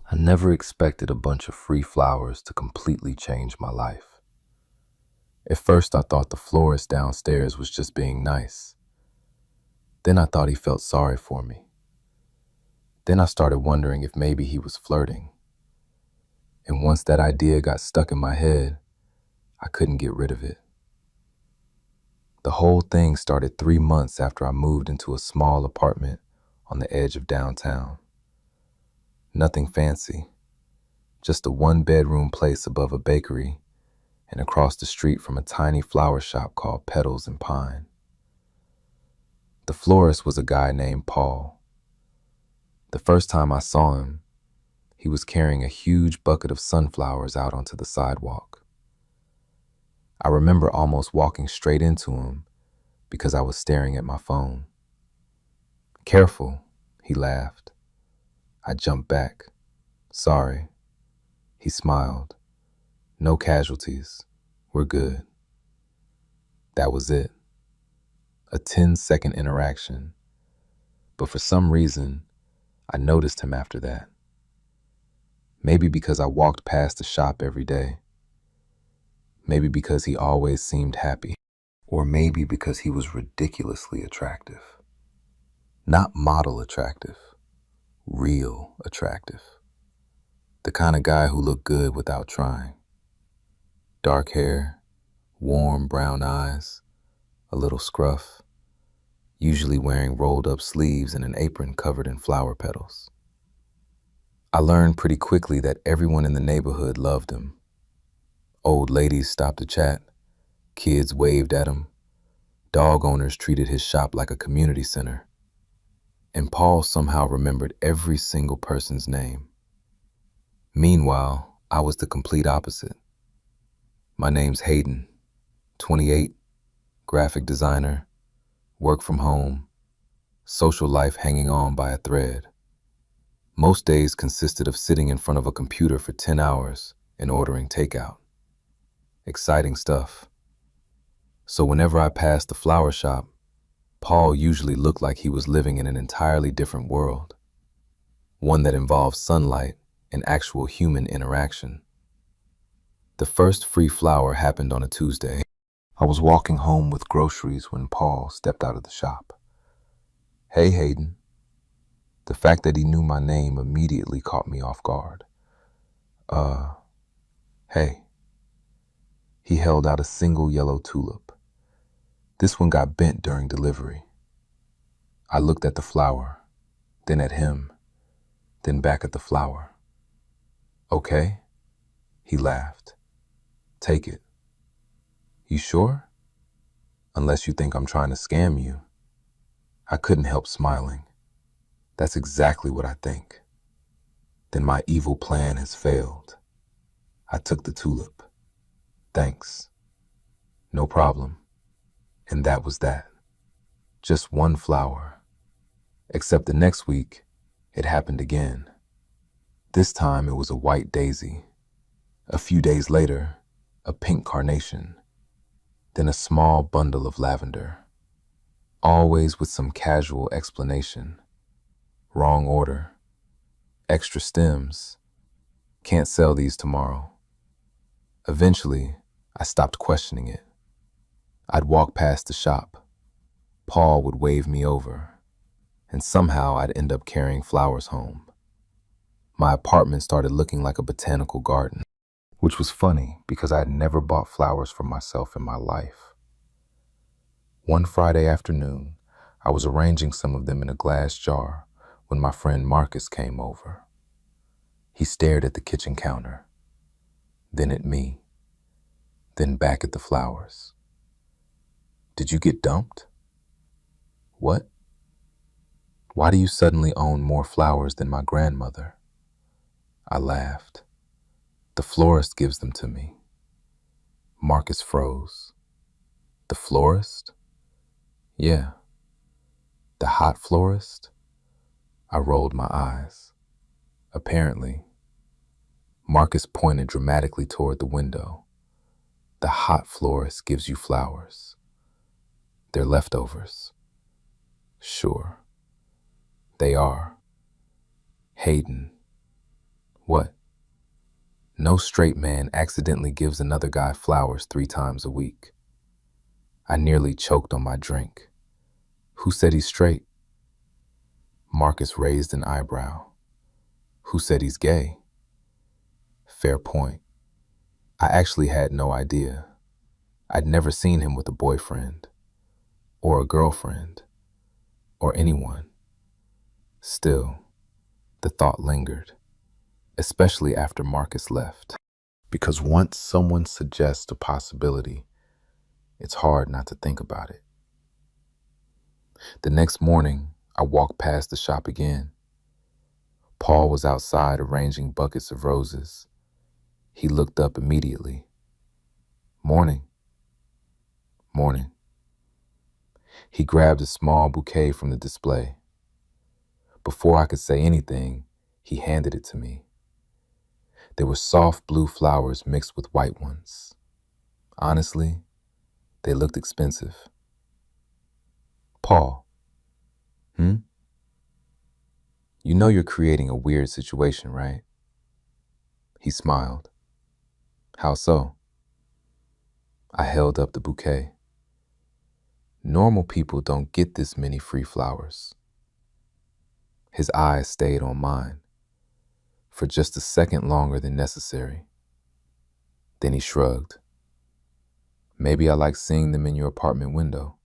I never expected a bunch of free flowers to completely change my life. At first, I thought the florist downstairs was just being nice. Then I thought he felt sorry for me. Then I started wondering if maybe he was flirting. And once that idea got stuck in my head, I couldn't get rid of it. The whole thing started 3 months after I moved into a small apartment on the edge of downtown. Nothing fancy, just a one-bedroom place above a bakery and across the street from a tiny flower shop called Petals and Pine. The florist was a guy named Paul. The first time I saw him, he was carrying a huge bucket of sunflowers out onto the sidewalk. I remember almost walking straight into him because I was staring at my phone. "Careful," he laughed. I jumped back. "Sorry." He smiled. "No casualties. We're good." That was it. A 10-second interaction. But for some reason, I noticed him after that. Maybe because I walked past the shop every day. Maybe because he always seemed happy. Or maybe because he was ridiculously attractive. Not model attractive, real attractive. The kind of guy who looked good without trying. Dark hair, warm brown eyes, a little scruff, usually wearing rolled up sleeves and an apron covered in flower petals. I learned pretty quickly that everyone in the neighborhood loved him. Old ladies stopped to chat, kids waved at him, dog owners treated his shop like a community center. And Paul somehow remembered every single person's name. Meanwhile, I was the complete opposite. My name's Hayden, 28, graphic designer, work from home, social life hanging on by a thread. Most days consisted of sitting in front of a computer for 10 hours and ordering takeout. Exciting stuff. So whenever I passed the flower shop, Paul usually looked like he was living in an entirely different world, one that involved sunlight and actual human interaction. The first free flower happened on a Tuesday. I was walking home with groceries when Paul stepped out of the shop. "Hey, Hayden." The fact that he knew my name immediately caught me off guard. Hey." He held out a single yellow tulip. This one got bent during delivery. I looked at the flower, then at him, then back at the flower. "Okay." He laughed. "Take it." "You sure? Unless you think I'm trying to scam you." I couldn't help smiling. That's exactly what I think. Then my evil plan has failed. I took the tulip. "Thanks." "No problem." And that was that. Just one flower. Except the next week, it happened again. This time it was a white daisy. A few days later, a pink carnation. Then a small bundle of lavender. Always with some casual explanation. Wrong order. Extra stems. Can't sell these tomorrow. Eventually, I stopped questioning it. I'd walk past the shop. Paul would wave me over, and somehow I'd end up carrying flowers home. My apartment started looking like a botanical garden, which was funny because I had never bought flowers for myself in my life. One Friday afternoon, I was arranging some of them in a glass jar when my friend Marcus came over. He stared at the kitchen counter, then at me, then back at the flowers. "Did you get dumped?" "What? Why do you suddenly own more flowers than my grandmother?" I laughed. "The florist gives them to me." Marcus froze. "The florist?" "Yeah." "The hot florist?" I rolled my eyes. "Apparently." Marcus pointed dramatically toward the window. "The hot florist gives you flowers. They're leftovers." "Sure. They are." "Hayden, What? No straight man accidentally gives another guy flowers 3 times a week. I nearly choked on my drink. Who said he's straight? Marcus raised an eyebrow. Who said he's gay? Fair point. I actually had no idea. I'd never seen him with a boyfriend, or a girlfriend, or anyone. Still, the thought lingered, especially after Marcus left. Because once someone suggests a possibility, it's hard not to think about it. The next morning, I walked past the shop again. Paul was outside arranging buckets of roses. He looked up immediately. Morning. Morning. He grabbed a small bouquet from the display. Before I could say anything, he handed it to me. There were soft blue flowers mixed with white ones. Honestly, they looked expensive. Paul. You know you're creating a weird situation, right? He smiled. How so? I held up the bouquet. Normal people don't get this many free flowers. His eyes stayed on mine for just a second longer than necessary. Then he shrugged. Maybe I like seeing them in your apartment window.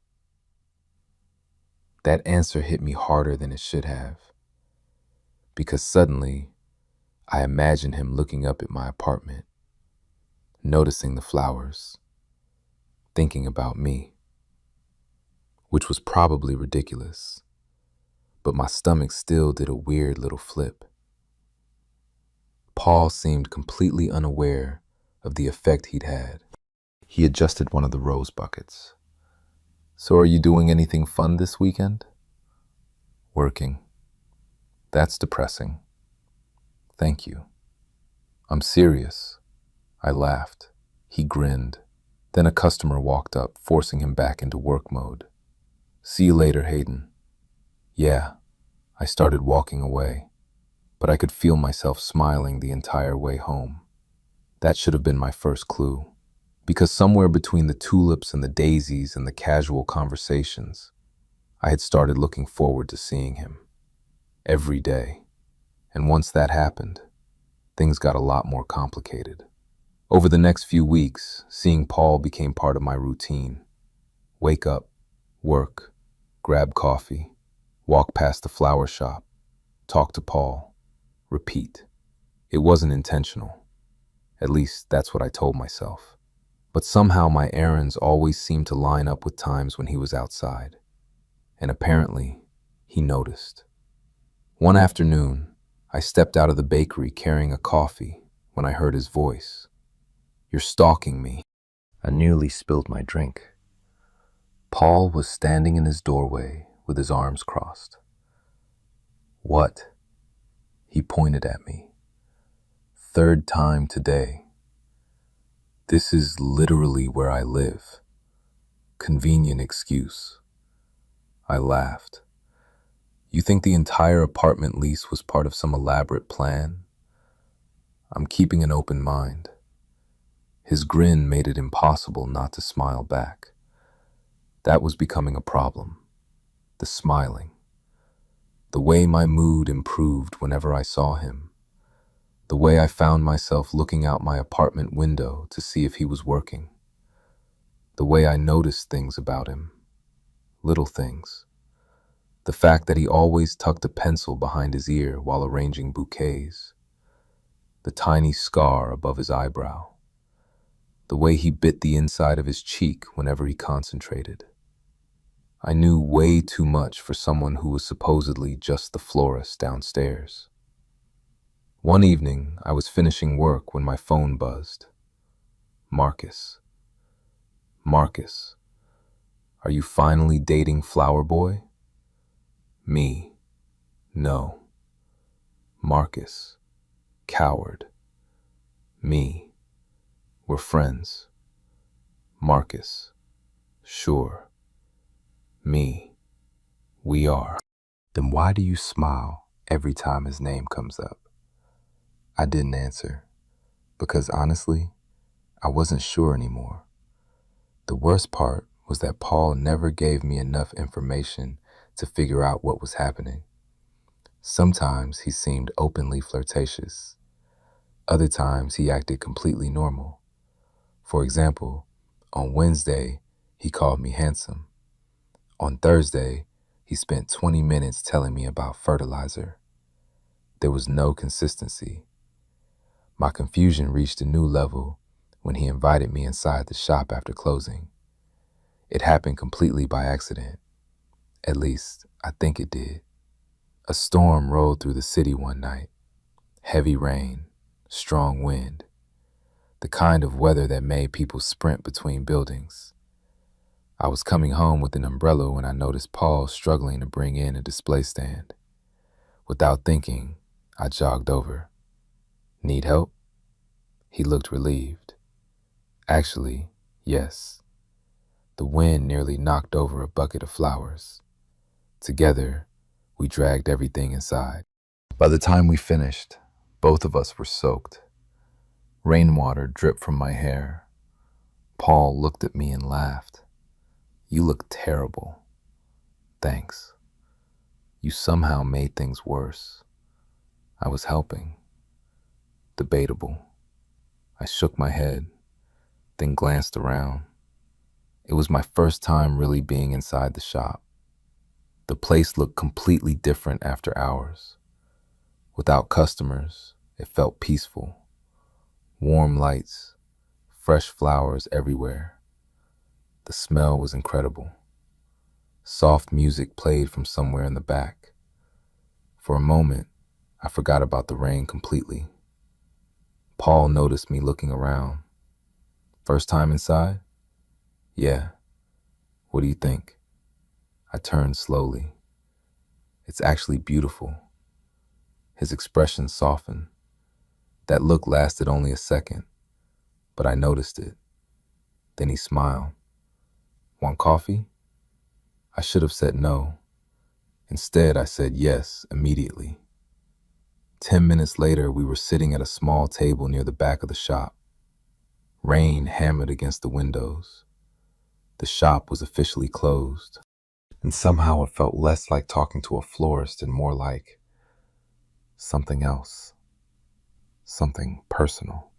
That answer hit me harder than it should have, because suddenly I imagined him looking up at my apartment, noticing the flowers, thinking about me, which was probably ridiculous, but my stomach still did a weird little flip. Paul seemed completely unaware of the effect he'd had. He adjusted one of the rose buckets. So are you doing anything fun this weekend? Working. That's depressing. Thank you. I'm serious. I laughed. He grinned. Then a customer walked up, forcing him back into work mode. See you later, Hayden. Yeah. I started walking away, but I could feel myself smiling the entire way home. That should have been my first clue, because somewhere between the tulips and the daisies and the casual conversations, I had started looking forward to seeing him every day. And once that happened, things got a lot more complicated. Over the next few weeks, seeing Paul became part of my routine. Wake up, work, grab coffee, walk past the flower shop, talk to Paul, repeat. It wasn't intentional. At least that's what I told myself. But somehow my errands always seemed to line up with times when he was outside. And apparently, he noticed. One afternoon, I stepped out of the bakery carrying a coffee when I heard his voice. You're stalking me. I nearly spilled my drink. Paul was standing in his doorway with his arms crossed. What? He pointed at me. Third time today. This is literally where I live. Convenient excuse. I laughed. You think the entire apartment lease was part of some elaborate plan? I'm keeping an open mind. His grin made it impossible not to smile back. That was becoming a problem. The smiling. The way my mood improved whenever I saw him. The way I found myself looking out my apartment window to see if he was working. The way I noticed things about him. Little things. The fact that he always tucked a pencil behind his ear while arranging bouquets. The tiny scar above his eyebrow. The way he bit the inside of his cheek whenever he concentrated. I knew way too much for someone who was supposedly just the florist downstairs. One evening, I was finishing work when my phone buzzed. Marcus. Marcus, are you finally dating Flower Boy? Me. No. Marcus. Coward. Me. We're friends. Marcus. Sure. Me. We are. Then why do you smile every time his name comes up? I didn't answer because honestly, I wasn't sure anymore. The worst part was that Paul never gave me enough information to figure out what was happening. Sometimes he seemed openly flirtatious. Other times he acted completely normal. For example, on Wednesday, he called me handsome. On Thursday, he spent 20 minutes telling me about fertilizer. There was no consistency. My confusion reached a new level when he invited me inside the shop after closing. It happened completely by accident. At least, I think it did. A storm rolled through the city one night. Heavy rain, strong wind, the kind of weather that made people sprint between buildings. I was coming home with an umbrella when I noticed Paul struggling to bring in a display stand. Without thinking, I jogged over. Need help? He looked relieved. Actually, yes. The wind nearly knocked over a bucket of flowers. Together, we dragged everything inside. By the time we finished, both of us were soaked. Rainwater dripped from my hair. Paul looked at me and laughed. You look terrible. Thanks. You somehow made things worse. I was helping. Debatable. I shook my head, then glanced around. It was my first time really being inside the shop. The place looked completely different after hours. Without customers, it felt peaceful. Warm lights, fresh flowers everywhere. The smell was incredible. Soft music played from somewhere in the back. For a moment, I forgot about the rain completely. Paul noticed me looking around. First time inside? Yeah. What do you think? I turned slowly. It's actually beautiful. His expression softened. That look lasted only a second, but I noticed it. Then he smiled. Want coffee? I should have said no. Instead, I said yes immediately. 10 minutes later, we were sitting at a small table near the back of the shop. Rain hammered against the windows. The shop was officially closed. And somehow it felt less like talking to a florist and more like something else, something personal.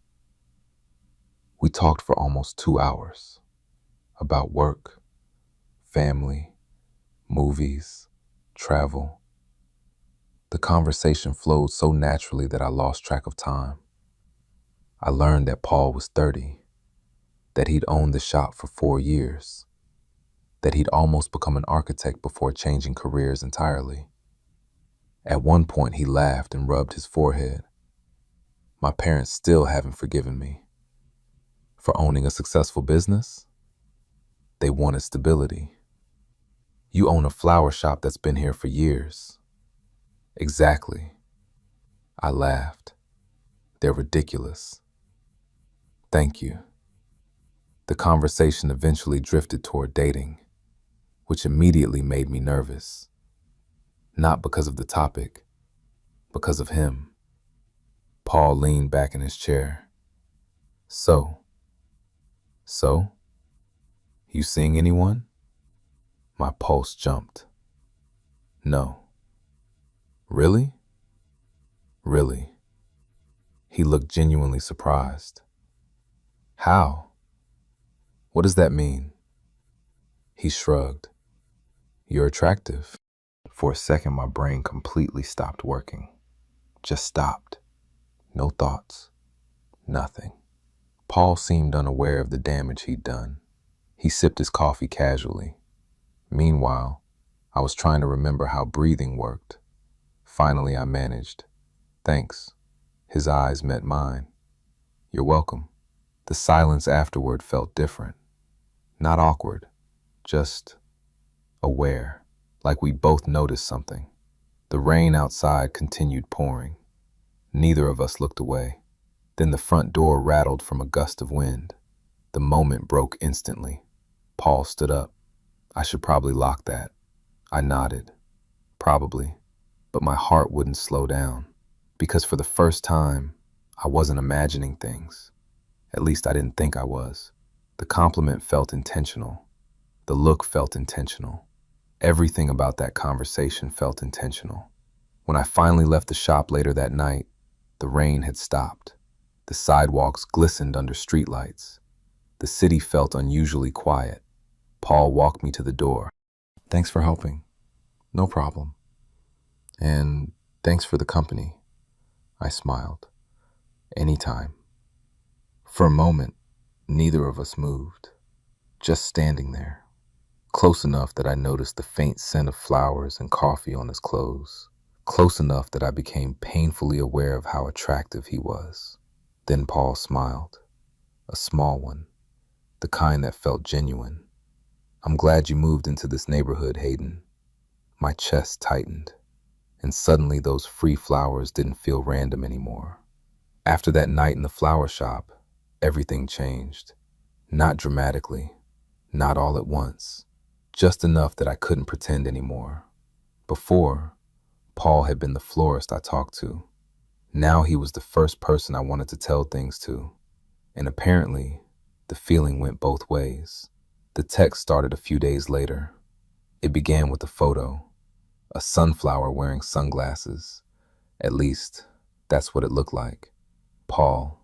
We talked for almost 2 hours about work, family, movies, travel. The conversation flowed so naturally that I lost track of time. I learned that Paul was 30, that he'd owned the shop for 4 years, that he'd almost become an architect before changing careers entirely. At one point, he laughed and rubbed his forehead. My parents still haven't forgiven me. For owning a successful business? They wanted stability. You own a flower shop that's been here for years. Exactly. I laughed. They're ridiculous. Thank you. The conversation eventually drifted toward dating, which immediately made me nervous. Not because of the topic, because of him. Paul leaned back in his chair. So? You seeing anyone? My pulse jumped. No. Really? Really. He looked genuinely surprised. How? What does that mean? He shrugged. You're attractive. For a second, my brain completely stopped working. Just stopped. No thoughts. Nothing. Paul seemed unaware of the damage he'd done. He sipped his coffee casually. Meanwhile, I was trying to remember how breathing worked. Finally, I managed. Thanks. His eyes met mine. You're welcome. The silence afterward felt different. Not awkward, just aware, like we both noticed something. The rain outside continued pouring. Neither of us looked away. Then the front door rattled from a gust of wind. The moment broke instantly. Paul stood up. I should probably lock that. I nodded. Probably. But my heart wouldn't slow down. Because for the first time, I wasn't imagining things. At least I didn't think I was. The compliment felt intentional. The look felt intentional. Everything about that conversation felt intentional. When I finally left the shop later that night, the rain had stopped. The sidewalks glistened under streetlights. The city felt unusually quiet. Paul walked me to the door. "Thanks for helping." "No problem." "And thanks for the company." I smiled. "Anytime." For a moment, neither of us moved, just standing there, close enough that I noticed the faint scent of flowers and coffee on his clothes, close enough that I became painfully aware of how attractive he was. Then Paul smiled, a small one, the kind that felt genuine. "I'm glad you moved into this neighborhood, Hayden." My chest tightened, and suddenly those free flowers didn't feel random anymore. After that night in the flower shop, everything changed. Not dramatically, not all at once, just enough that I couldn't pretend anymore. Before, Paul had been the florist I talked to. Now he was the first person I wanted to tell things to. And apparently, the feeling went both ways. The text started a few days later. It began with a photo, a sunflower wearing sunglasses. At least, that's what it looked like. "Paul,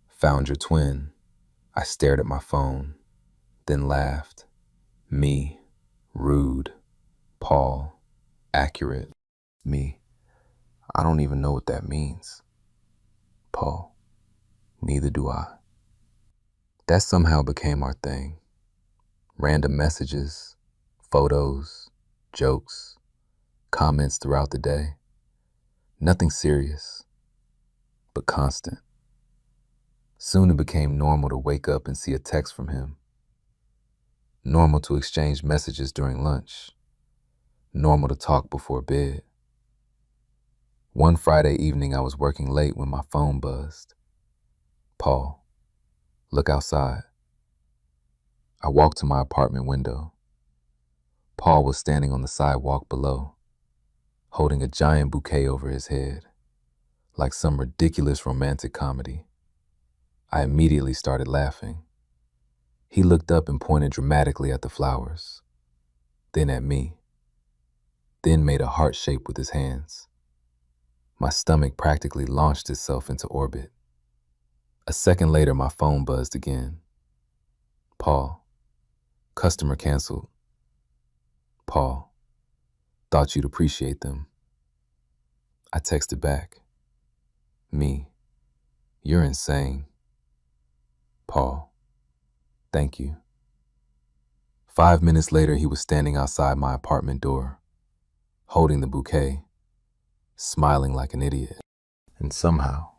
found your twin." I stared at my phone, then laughed. Me, rude. Paul, accurate. Me, I don't even know what that means. Paul, neither do I. That somehow became our thing. Random messages, photos, jokes, comments throughout the day. Nothing serious, but constant. Soon it became normal to wake up and see a text from him. Normal to exchange messages during lunch. Normal to talk before bed. One Friday evening I was working late when my phone buzzed. "Paul, look outside." I walked to my apartment window. Paul was standing on the sidewalk below, holding a giant bouquet over his head, like some ridiculous romantic comedy. I immediately started laughing. He looked up and pointed dramatically at the flowers, then at me, then made a heart shape with his hands. My stomach practically launched itself into orbit. A second later, my phone buzzed again. "Paul, customer canceled." "Paul, thought you'd appreciate them." I texted back. "Me, you're insane." "Paul, thank you." 5 minutes later, he was standing outside my apartment door, holding the bouquet, smiling like an idiot. And somehow,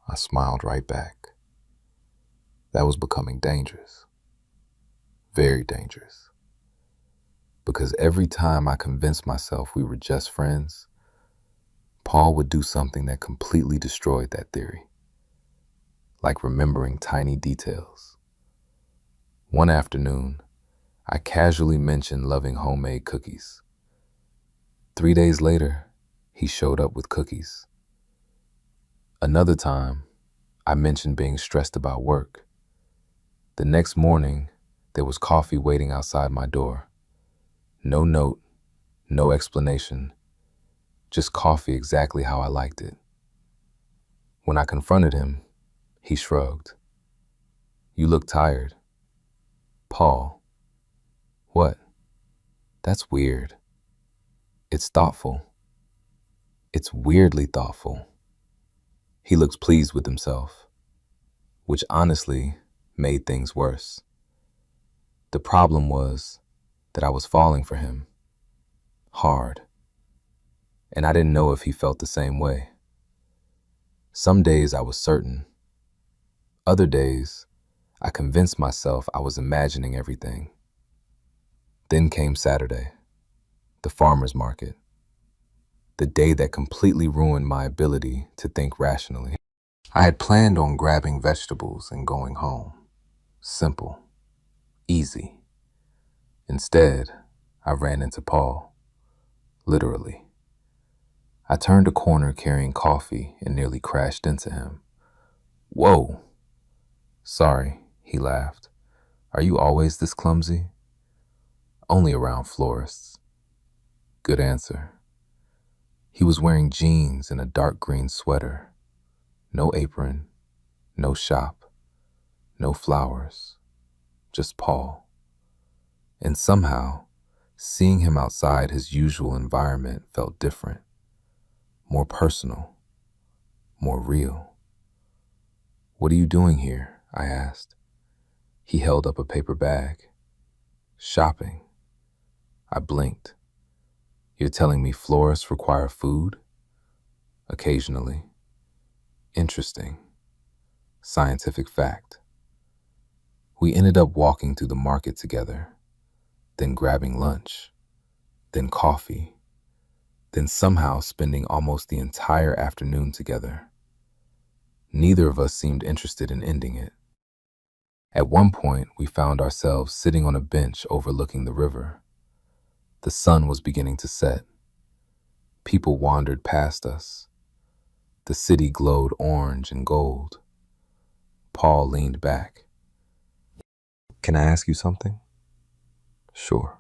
I smiled right back. That was becoming dangerous. Very dangerous. Because every time I convinced myself we were just friends, Paul would do something that completely destroyed that theory. Like remembering tiny details. One afternoon, I casually mentioned loving homemade cookies. 3 days later, he showed up with cookies. Another time, I mentioned being stressed about work. The next morning, there was coffee waiting outside my door. No note, no explanation, just coffee exactly how I liked it. When I confronted him, he shrugged. "You look tired." "Paul." "What?" "That's weird." "It's thoughtful." "It's weirdly thoughtful." He looks pleased with himself, which honestly made things worse. The problem was that I was falling for him, hard, and I didn't know if he felt the same way. Some days I was certain. Other days, I convinced myself I was imagining everything. Then came Saturday, the farmer's market, the day that completely ruined my ability to think rationally. I had planned on grabbing vegetables and going home. Simple, easy. Instead, I ran into Paul, literally. I turned a corner carrying coffee and nearly crashed into him. Whoa. Sorry, he laughed. Are you always this clumsy? Only around florists. Good answer. He was wearing jeans and a dark green sweater. No apron, no shop, no flowers, just Paul. And somehow, seeing him outside his usual environment felt different, more personal, more real. What are you doing here? I asked. He held up a paper bag. Shopping. I blinked. You're telling me florists require food? Occasionally. Interesting. Scientific fact. We ended up walking through the market together, then grabbing lunch, then coffee, then somehow spending almost the entire afternoon together. Neither of us seemed interested in ending it. At one point, we found ourselves sitting on a bench overlooking the river. The sun was beginning to set. People wandered past us. The city glowed orange and gold. Paul leaned back. Can I ask you something? Sure.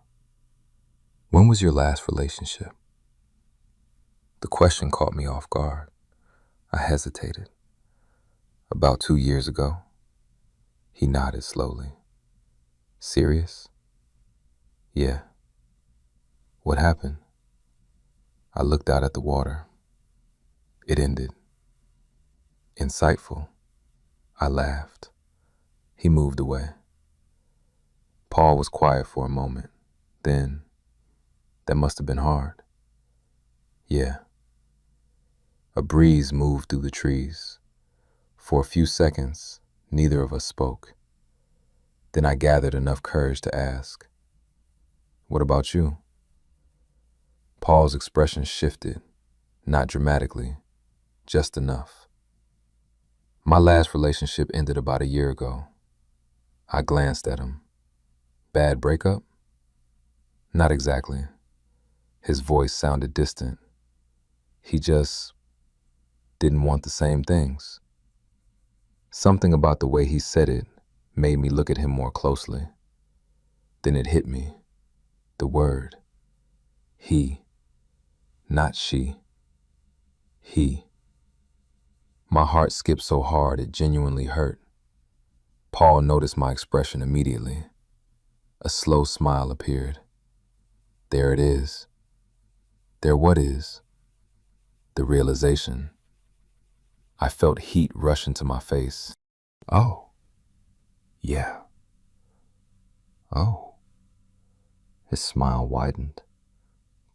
When was your last relationship? The question caught me off guard. I hesitated. About 2 years ago. He nodded slowly. Serious? Yeah. What happened? I looked out at the water. It ended. Insightful. I laughed. He moved away. Paul was quiet for a moment. Then, that must have been hard. Yeah. A breeze moved through the trees. For a few seconds, neither of us spoke. Then I gathered enough courage to ask, what about you? Paul's expression shifted, not dramatically, just enough. My last relationship ended about a year ago. I glanced at him. Bad breakup? Not exactly. His voice sounded distant. He just didn't want the same things. Something about the way he said it made me look at him more closely. Then it hit me. The word. He. Not she. He. My heart skipped so hard it genuinely hurt. Paul noticed my expression immediately. A slow smile appeared. There it is. There what is? The realization. I felt heat rush into my face. Oh. Yeah. Oh. His smile widened.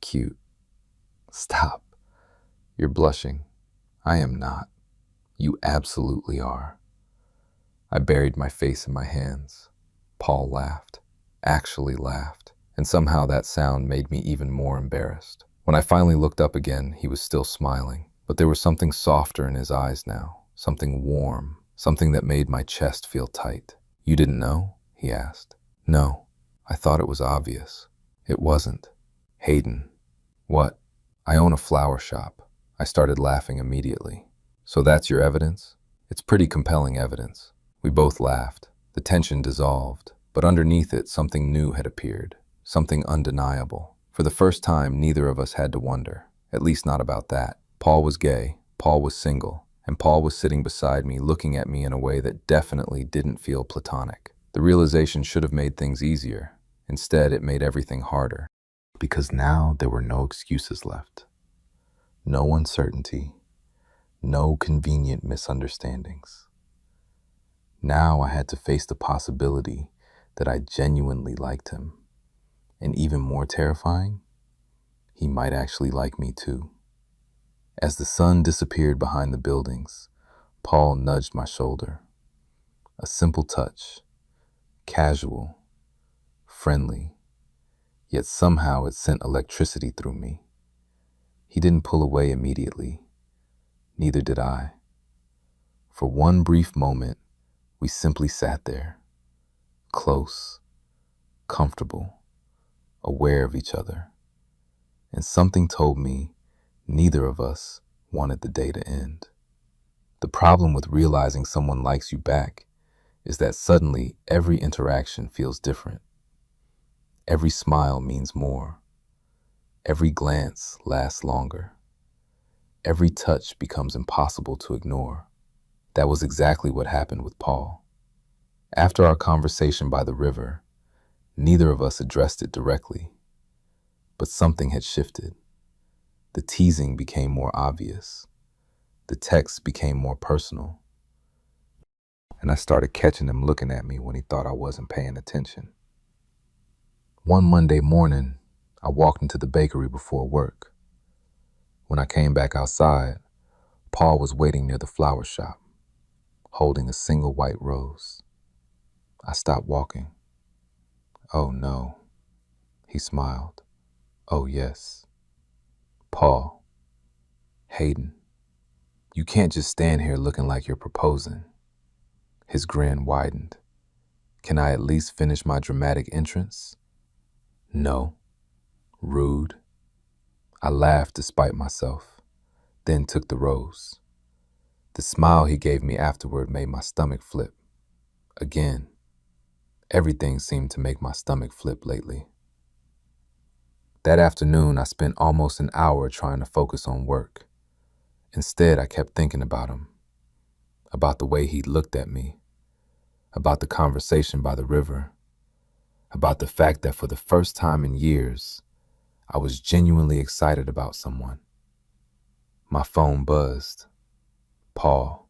Cute. Stop. You're blushing. I am not. You absolutely are. I buried my face in my hands. Paul laughed. Actually laughed. And somehow that sound made me even more embarrassed. When I finally looked up again, he was still smiling. But there was something softer in his eyes now. Something warm. Something that made my chest feel tight. You didn't know? He asked. No. I thought it was obvious. It wasn't. Hayden. What? I own a flower shop. I started laughing immediately. So that's your evidence? It's pretty compelling evidence. We both laughed. The tension dissolved, but underneath it something new had appeared, something undeniable. For the first time, neither of us had to wonder, at least not about that. Paul was gay, Paul was single, and Paul was sitting beside me looking at me in a way that definitely didn't feel platonic. The realization should have made things easier. Instead, it made everything harder. Because now there were no excuses left. No uncertainty. No convenient misunderstandings. Now I had to face the possibility that I genuinely liked him. And even more terrifying, he might actually like me too. As the sun disappeared behind the buildings, Paul nudged my shoulder. A simple touch, casual, friendly, yet somehow it sent electricity through me. He didn't pull away immediately. Neither did I. For one brief moment, we simply sat there, close, comfortable, aware of each other. And something told me neither of us wanted the day to end. The problem with realizing someone likes you back is that suddenly every interaction feels different. Every smile means more. Every glance lasts longer. Every touch becomes impossible to ignore. That was exactly what happened with Paul. After our conversation by the river, neither of us addressed it directly, but something had shifted. The teasing became more obvious. The texts became more personal. And I started catching him looking at me when he thought I wasn't paying attention. One Monday morning, I walked into the bakery before work. When I came back outside, Paul was waiting near the flower shop, holding a single white rose. I stopped walking. "Oh no," he smiled. "Oh yes." "Paul, Hayden, you can't just stand here looking like you're proposing." His grin widened. "Can I at least finish my dramatic entrance?" "No." "Rude." I laughed despite myself, then took the rose. The smile he gave me afterward made my stomach flip. Again, everything seemed to make my stomach flip lately. That afternoon, I spent almost an hour trying to focus on work. Instead, I kept thinking about him, about the way he looked at me, about the conversation by the river, about the fact that for the first time in years, I was genuinely excited about someone. My phone buzzed. "Paul,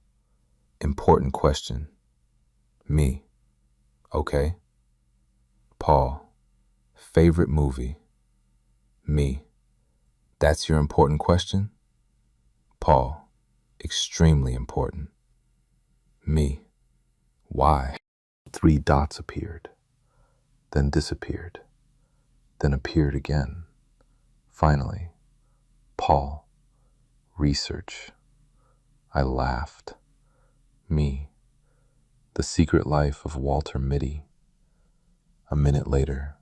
important question." "Me." "Okay." "Paul, favorite movie." "Me." "That's your important question?" "Paul, extremely important." "Me." "Why?" Three dots appeared, then disappeared, then appeared again. Finally, "Paul, research." I laughed. "Me." The Secret Life of Walter Mitty. A minute later,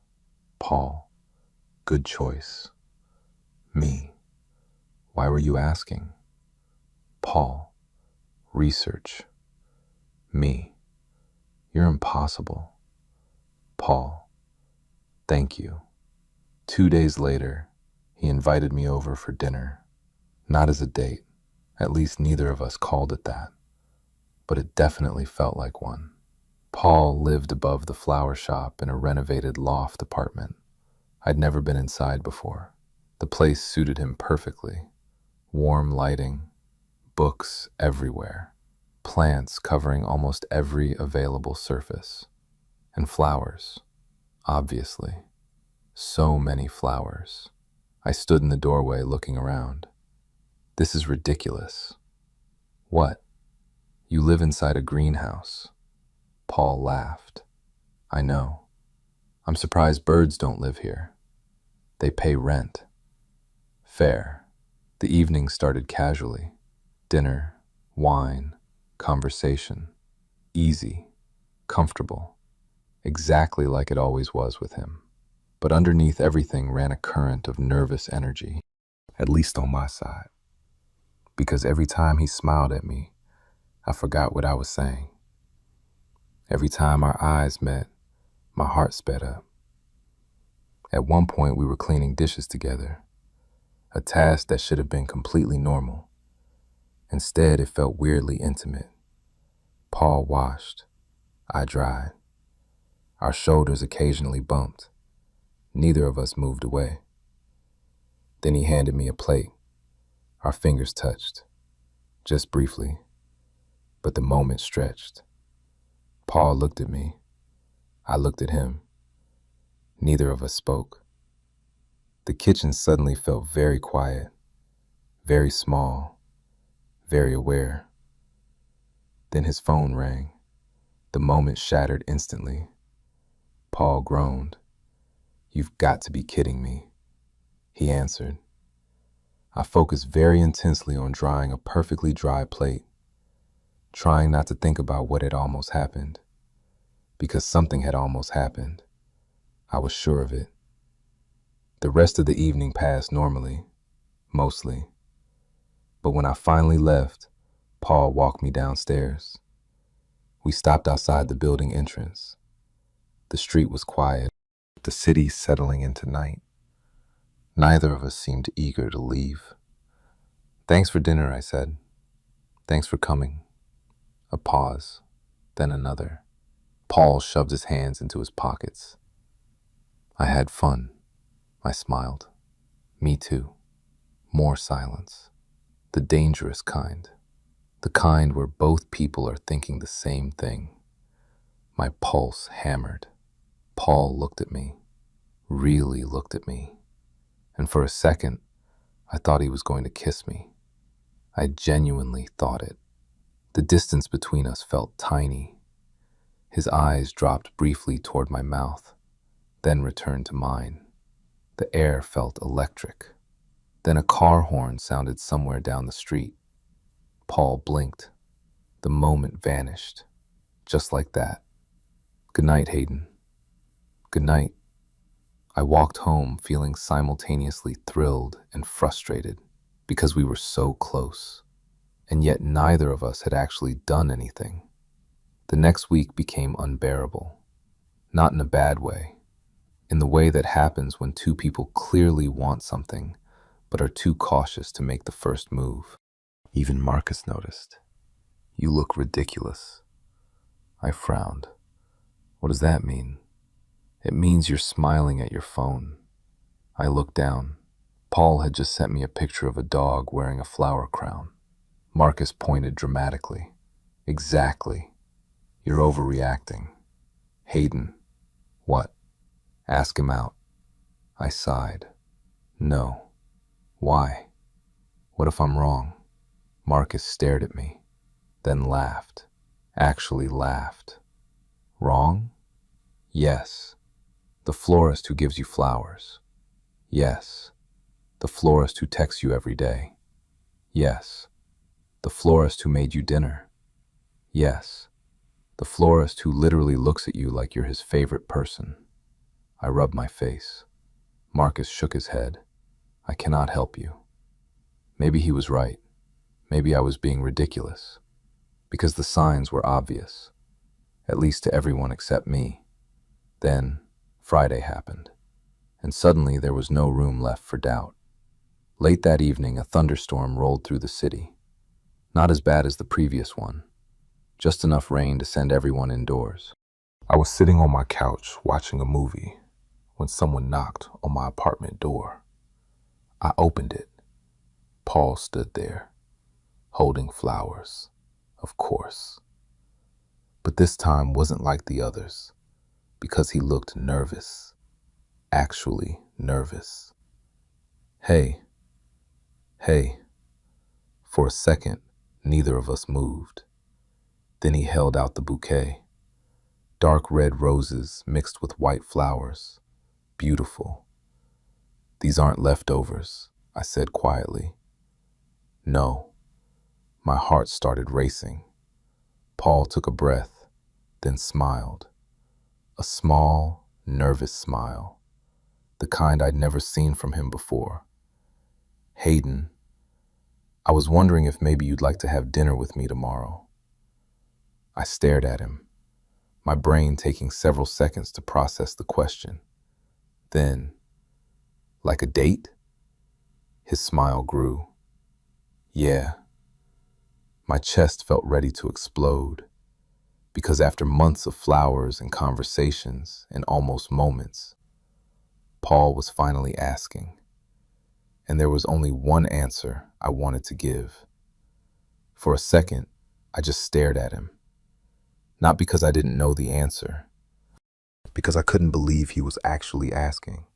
"Paul, good choice." "Me." "Why were you asking?" "Paul, research." "Me." "You're impossible." "Paul, thank you." 2 days later, he invited me over for dinner. Not as a date, at least neither of us called it that, but it definitely felt like one. Paul lived above the flower shop in a renovated loft apartment. I'd never been inside before. The place suited him perfectly. Warm lighting, books everywhere, plants covering almost every available surface, and flowers, obviously. So many flowers. I stood in the doorway looking around. "This is ridiculous." "What? You live inside a greenhouse." Paul laughed. "I know. I'm surprised birds don't live here. They pay rent." "Fair." The evening started casually. Dinner, wine, conversation. Easy, comfortable. Exactly like it always was with him. But underneath everything ran a current of nervous energy, at least on my side. Because every time he smiled at me, I forgot what I was saying. Every time our eyes met, my heart sped up. At one point, we were cleaning dishes together, a task that should have been completely normal. Instead, it felt weirdly intimate. Paul washed. I dried. Our shoulders occasionally bumped. Neither of us moved away. Then he handed me a plate. Our fingers touched, just briefly, but the moment stretched. Paul looked at me. I looked at him. Neither of us spoke. The kitchen suddenly felt very quiet, very small, very aware. Then his phone rang. The moment shattered instantly. Paul groaned. "You've got to be kidding me." He answered. I focused very intensely on drying a perfectly dry plate, trying not to think about what had almost happened, because something had almost happened. I was sure of it. The rest of the evening passed normally, mostly. But when I finally left, Paul walked me downstairs. We stopped outside the building entrance. The street was quiet, the city settling into night. Neither of us seemed eager to leave. "Thanks for dinner," I said. "Thanks for coming." A pause, then another. Paul shoved his hands into his pockets. "I had fun," I smiled. "Me too." More silence. The dangerous kind. The kind where both people are thinking the same thing. My pulse hammered. Paul looked at me, really looked at me. And for a second, I thought he was going to kiss me. I genuinely thought it. The distance between us felt tiny. His eyes dropped briefly toward my mouth, then returned to mine. The air felt electric. Then a car horn sounded somewhere down the street. Paul blinked. The moment vanished. Just like that. "Good night, Hayden." "Good night." I walked home feeling simultaneously thrilled and frustrated because we were so close, and yet neither of us had actually done anything. The next week became unbearable. Not in a bad way. In the way that happens when two people clearly want something but are too cautious to make the first move. Even Marcus noticed. "You look ridiculous." I frowned. "What does that mean?" "It means you're smiling at your phone." I looked down. Paul had just sent me a picture of a dog wearing a flower crown. Marcus pointed dramatically. "Exactly. You're overreacting." "Hayden." "What?" "Ask him out." I sighed. "No." "Why?" "What if I'm wrong?" Marcus stared at me, then laughed. Actually laughed. "Wrong?" "Yes." "The florist who gives you flowers?" "Yes." "The florist who texts you every day?" "Yes." "The florist who made you dinner?" "Yes." "The florist who literally looks at you like you're his favorite person?" I rubbed my face. Marcus shook his head. "I cannot help you." Maybe he was right. Maybe I was being ridiculous. Because the signs were obvious. At least to everyone except me. Then, Friday happened. And suddenly there was no room left for doubt. Late that evening, a thunderstorm rolled through the city. Not as bad as the previous one. Just enough rain to send everyone indoors. I was sitting on my couch watching a movie when someone knocked on my apartment door. I opened it. Paul stood there, holding flowers, of course. But this time wasn't like the others, because he looked nervous, actually nervous. "Hey, hey." For a second, neither of us moved. Then he held out the bouquet. Dark red roses mixed with white flowers. Beautiful. "These aren't leftovers," I said quietly. "No." My heart started racing. Paul took a breath, then smiled. A small, nervous smile. The kind I'd never seen from him before. "Hayden, I was wondering if maybe you'd like to have dinner with me tomorrow." I stared at him, my brain taking several seconds to process the question. Then, "Like a date?" His smile grew. "Yeah." My chest felt ready to explode, because after months of flowers and conversations and almost moments, Paul was finally asking. And there was only one answer I wanted to give. For a second, I just stared at him. Not because I didn't know the answer, because I couldn't believe he was actually asking.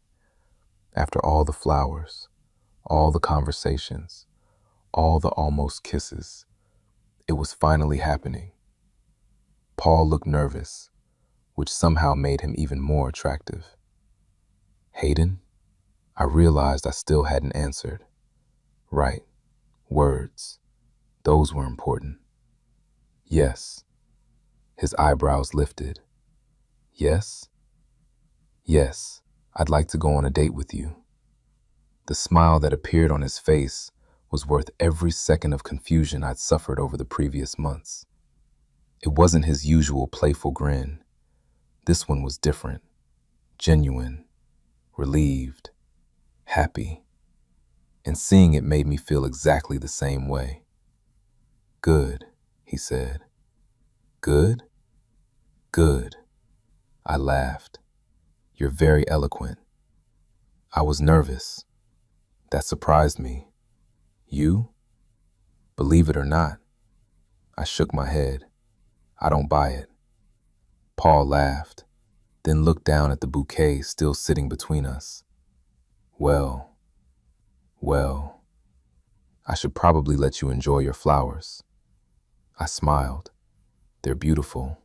After all the flowers, all the conversations, all the almost kisses, it was finally happening. Paul looked nervous, which somehow made him even more attractive. "Hayden?" I realized I still hadn't answered. Right, words. Those were important. "Yes." His eyebrows lifted. "Yes?" "Yes, I'd like to go on a date with you." The smile that appeared on his face was worth every second of confusion I'd suffered over the previous months. It wasn't his usual playful grin. This one was different, genuine, relieved, happy. And seeing it made me feel exactly the same way. "Good," he said. "Good? Good." I laughed. "You're very eloquent." I was nervous. That surprised me. "You?" "Believe it or not." I shook my head. "I don't buy it." Paul laughed, then looked down at the bouquet still sitting between us. Well, well, I should probably let you enjoy your flowers." I smiled. "They're beautiful."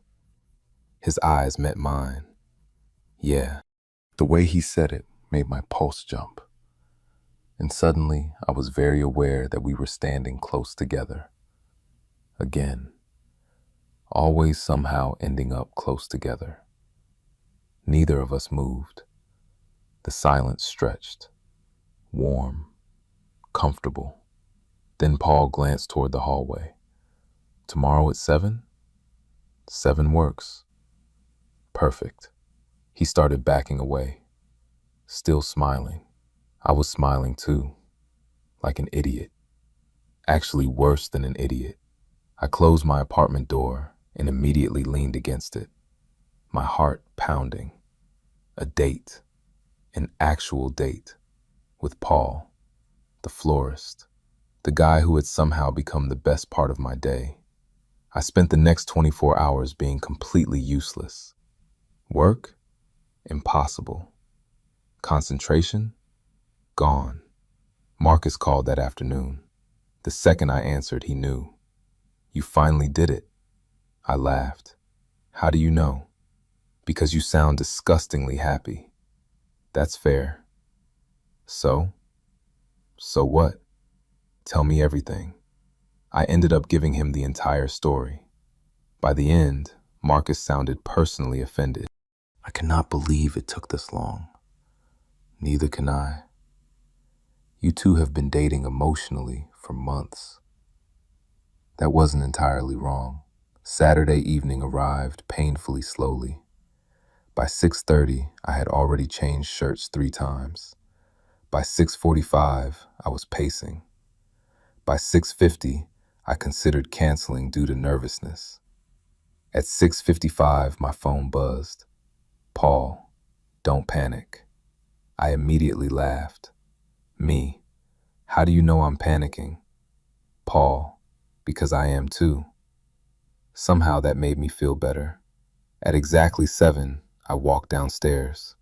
His eyes met mine. Yeah. The way he said it made my pulse jump. And suddenly, I was very aware that we were standing close together. Again. Always somehow ending up close together. Neither of us moved. The silence stretched. Warm. Comfortable. Then Paul glanced toward the hallway. "Tomorrow at 7? 7 works." "Perfect." He started backing away, still smiling. I was smiling too, like an idiot. Actually worse than an idiot. I closed my apartment door and immediately leaned against it, my heart pounding. A date, an actual date, with Paul, the florist, the guy who had somehow become the best part of my day. I spent the next 24 hours being completely useless. Work? Impossible. Concentration? Gone. Marcus called that afternoon. The second I answered, he knew. "You finally did it." I laughed. "How do you know?" "Because you sound disgustingly happy." "That's fair." "So? So what? Tell me everything." I ended up giving him the entire story. By the end, Marcus sounded personally offended. "I cannot believe it took this long." "Neither can I. You two have been dating emotionally for months." That wasn't entirely wrong. Saturday evening arrived painfully slowly. By 6:30, I had already changed shirts 3 times. By 6:45, I was pacing. By 6:50, I considered canceling due to nervousness. At 6:55, my phone buzzed. "Paul, don't panic." I immediately laughed. "Me? How do you know I'm panicking?" "Paul, because I am too." Somehow that made me feel better. At exactly 7, I walked downstairs.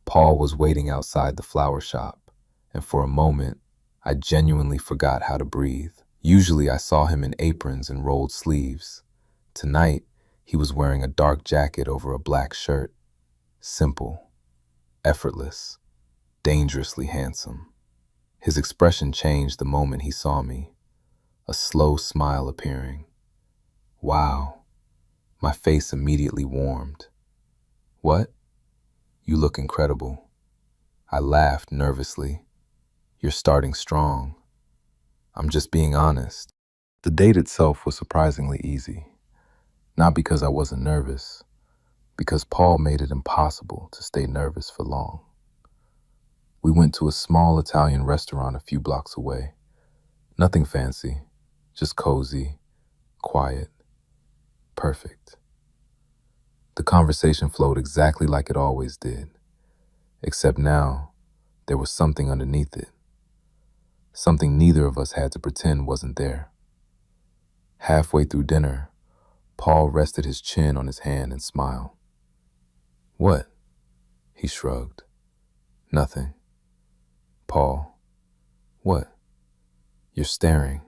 Paul was waiting outside the flower shop, and for a moment, I genuinely forgot how to breathe. Usually I saw him in aprons and rolled sleeves. Tonight, he was wearing a dark jacket over a black shirt. Simple, effortless, dangerously handsome. His expression changed the moment he saw me, a slow smile appearing. "Wow." My face immediately warmed. "What? You look incredible." I laughed nervously. "You're starting strong." "I'm just being honest." The date itself was surprisingly easy. Not because I wasn't nervous, because Paul made it impossible to stay nervous for long. We went to a small Italian restaurant a few blocks away. Nothing fancy, just cozy, quiet, perfect. The conversation flowed exactly like it always did, except now there was something underneath it, something neither of us had to pretend wasn't there. Halfway through dinner, Paul rested his chin on his hand and smiled. "What?" He shrugged. "Nothing." "Paul." "What?" "You're staring."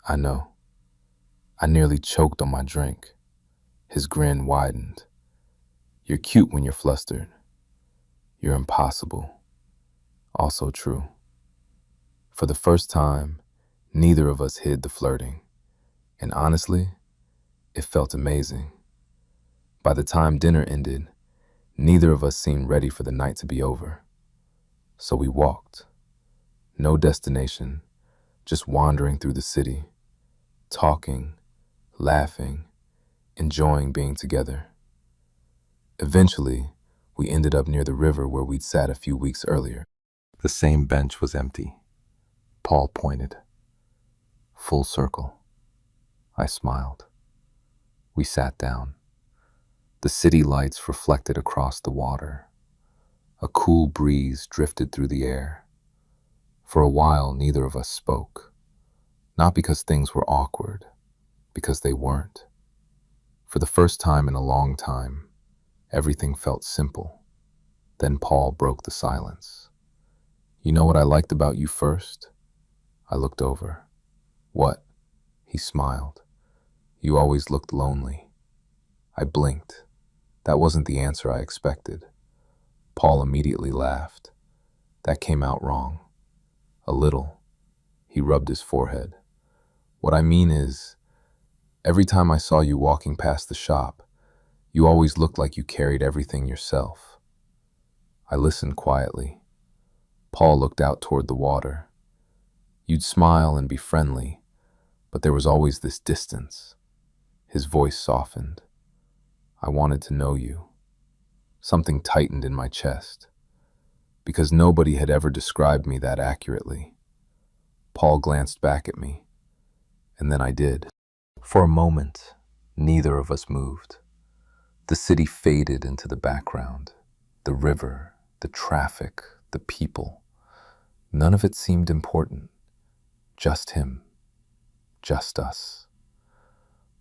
"I know." I nearly choked on my drink. His grin widened. "You're cute when you're flustered. You're impossible." Also true. For the first time, neither of us hid the flirting. And honestly, it felt amazing. By the time dinner ended, neither of us seemed ready for the night to be over. So we walked. No destination, just wandering through the city, talking, laughing, enjoying being together. Eventually, we ended up near the river where we'd sat a few weeks earlier. The same bench was empty. Paul pointed. Full circle. I smiled. We sat down. The city lights reflected across the water. A cool breeze drifted through the air. For a while, neither of us spoke. Not because things were awkward, because they weren't. For the first time in a long time, everything felt simple. Then Paul broke the silence. You know what I liked about you first? I looked over. What? He smiled. You always looked lonely. I blinked. That wasn't the answer I expected. Paul immediately laughed. That came out wrong. A little. He rubbed his forehead. What I mean is, every time I saw you walking past the shop, you always looked like you carried everything yourself. I listened quietly. Paul looked out toward the water. You'd smile and be friendly, but there was always this distance. His voice softened. I wanted to know you. Something tightened in my chest, because nobody had ever described me that accurately. Paul glanced back at me, and then I did. For a moment, neither of us moved. The city faded into the background. The river, the traffic, the people. None of it seemed important. Just him. Just us.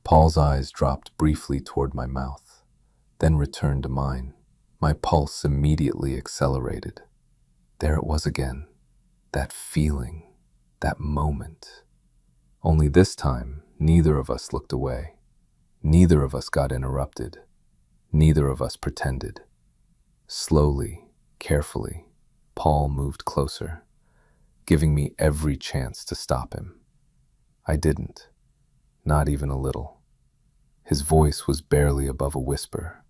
Paul's eyes dropped briefly toward my mouth, then returned to mine. My pulse immediately accelerated. There it was again. That feeling. That moment. Only this time, neither of us looked away. Neither of us got interrupted. Neither of us pretended. Slowly, carefully, Paul moved closer, giving me every chance to stop him. I didn't. Not even a little. His voice was barely above a whisper.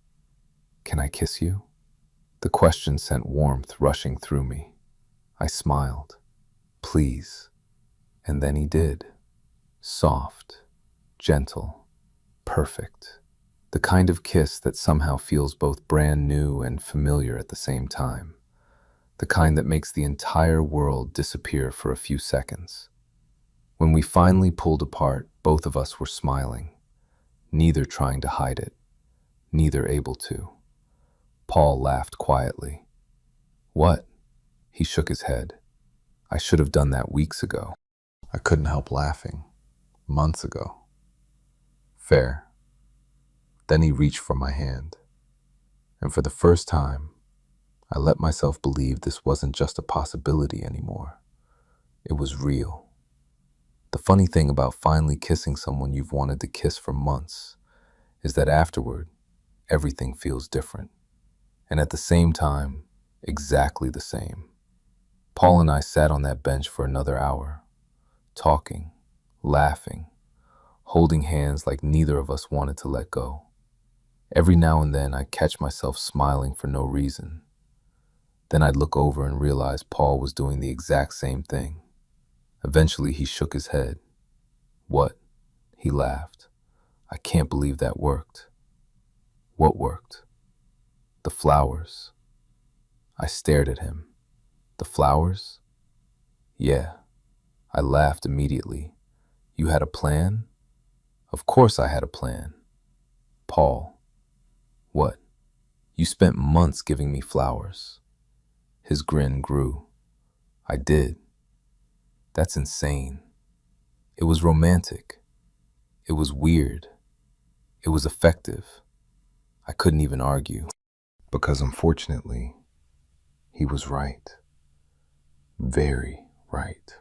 Can I kiss you? The question sent warmth rushing through me. I smiled. Please. And then he did. Soft, gentle, perfect. The kind of kiss that somehow feels both brand new and familiar at the same time. The kind that makes the entire world disappear for a few seconds. When we finally pulled apart, both of us were smiling, neither trying to hide it, neither able to. Paul laughed quietly. What? He shook his head. I should have done that weeks ago. I couldn't help laughing. Months ago. Fair. Then he reached for my hand. And for the first time, I let myself believe this wasn't just a possibility anymore. It was real. The funny thing about finally kissing someone you've wanted to kiss for months is that afterward, everything feels different. And at the same time, exactly the same. Paul and I sat on that bench for another hour, talking, laughing, holding hands like neither of us wanted to let go. Every now and then I'd catch myself smiling for no reason. Then I'd look over and realize Paul was doing the exact same thing. Eventually he shook his head. What? He laughed. I can't believe that worked. What worked? The flowers. I stared at him. The flowers? Yeah. I laughed immediately. You had a plan? Of course I had a plan. Paul. What? You spent months giving me flowers. His grin grew. I did. That's insane. It was romantic. It was weird. It was effective. I couldn't even argue. Because unfortunately, he was right. Very right.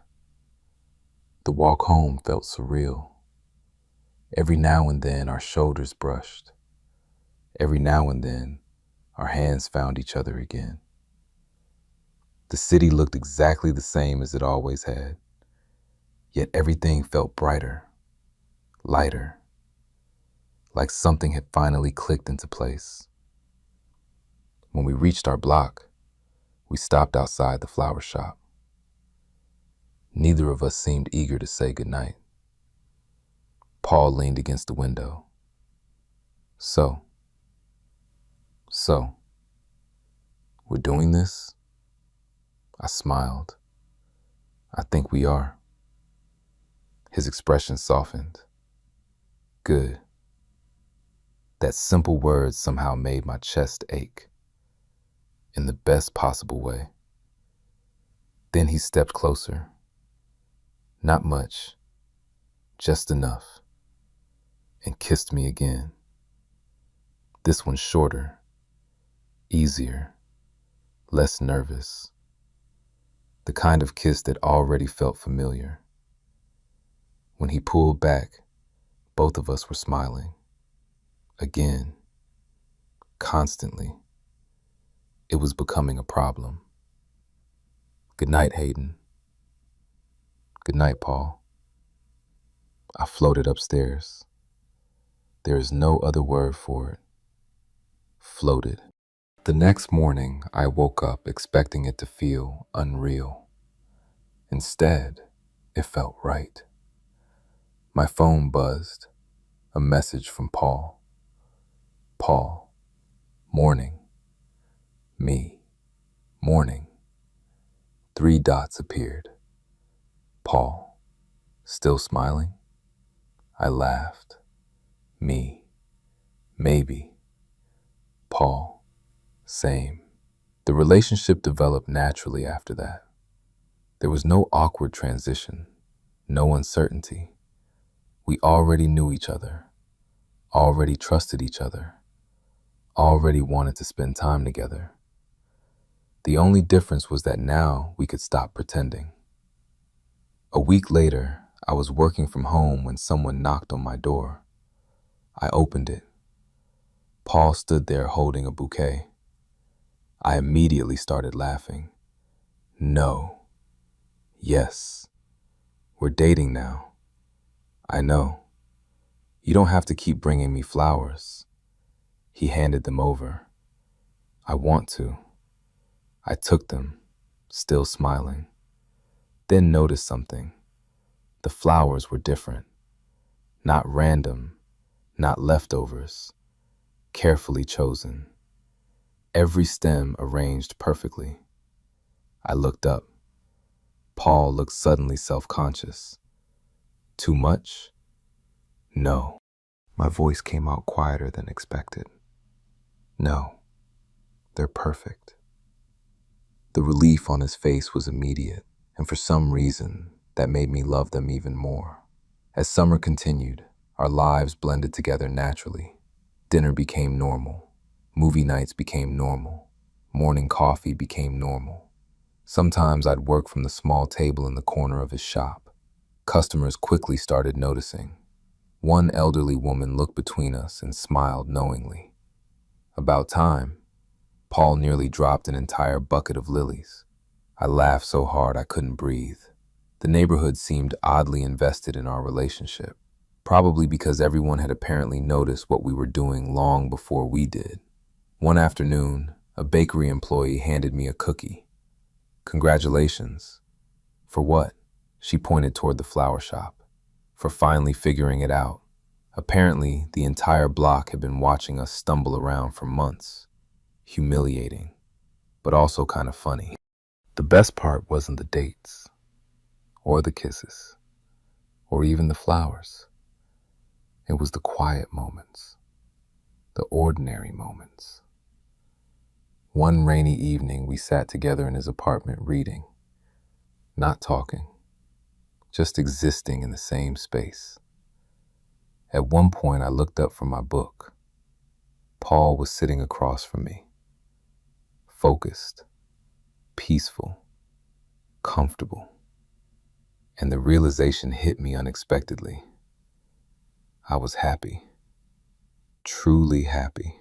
The walk home felt surreal. Every now and then our shoulders brushed. Every now and then our hands found each other again. The city looked exactly the same as it always had. Yet everything felt brighter, lighter, like something had finally clicked into place. When we reached our block, we stopped outside the flower shop. Neither of us seemed eager to say goodnight. Paul leaned against the window. So, we're doing this? I smiled. I think we are. His expression softened. Good. That simple word somehow made my chest ache. In the best possible way. Then he stepped closer. Not much, just enough, and kissed me again. This one shorter, easier, less nervous. The kind of kiss that already felt familiar. When he pulled back, both of us were smiling. Again, constantly. It was becoming a problem. Good night, Hayden. Good night, Paul. I floated upstairs. There is no other word for it. Floated. The next morning, I woke up expecting it to feel unreal. Instead, it felt right. My phone buzzed. A message from Paul. Paul. Morning. Me. Morning. 3 dots appeared. Paul. Still smiling? I laughed. Me. Maybe. Paul. Same. The relationship developed naturally after that. There was no awkward transition, no uncertainty. We already knew each other, already trusted each other, already wanted to spend time together. The only difference was that now we could stop pretending. A week later, I was working from home when someone knocked on my door. I opened it. Paul stood there holding a bouquet. I immediately started laughing. No. Yes. We're dating now. I know. You don't have to keep bringing me flowers. He handed them over. I want to. I took them, still smiling. Then noticed something. The flowers were different. Not random, not leftovers. Carefully chosen. Every stem arranged perfectly. I looked up. Paul looked suddenly self-conscious. Too much? No. My voice came out quieter than expected. No, they're perfect. The relief on his face was immediate, and for some reason, that made me love them even more. As summer continued, our lives blended together naturally. Dinner became normal. Movie nights became normal. Morning coffee became normal. Sometimes I'd work from the small table in the corner of his shop. Customers quickly started noticing. One elderly woman looked between us and smiled knowingly. About time, Paul nearly dropped an entire bucket of lilies. I laughed so hard I couldn't breathe. The neighborhood seemed oddly invested in our relationship, probably because everyone had apparently noticed what we were doing long before we did. One afternoon, a bakery employee handed me a cookie. Congratulations. For what? She pointed toward the flower shop. For finally figuring it out. Apparently, the entire block had been watching us stumble around for months. Humiliating, but also kind of funny. The best part wasn't the dates, or the kisses, or even the flowers. It was the quiet moments, the ordinary moments. One rainy evening, we sat together in his apartment reading, not talking, just existing in the same space. At one point, I looked up from my book. Paul was sitting across from me, focused, peaceful, comfortable. And the realization hit me unexpectedly. I was happy, truly happy.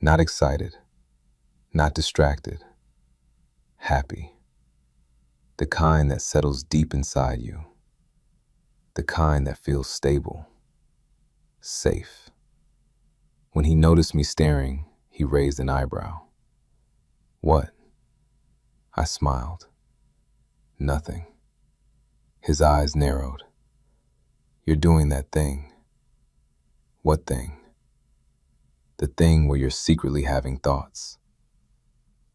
Not excited, not distracted, happy. The kind that settles deep inside you. The kind that feels stable, safe. When he noticed me staring, he raised an eyebrow. What? I smiled. Nothing. His eyes narrowed. You're doing that thing. What thing? The thing where you're secretly having thoughts.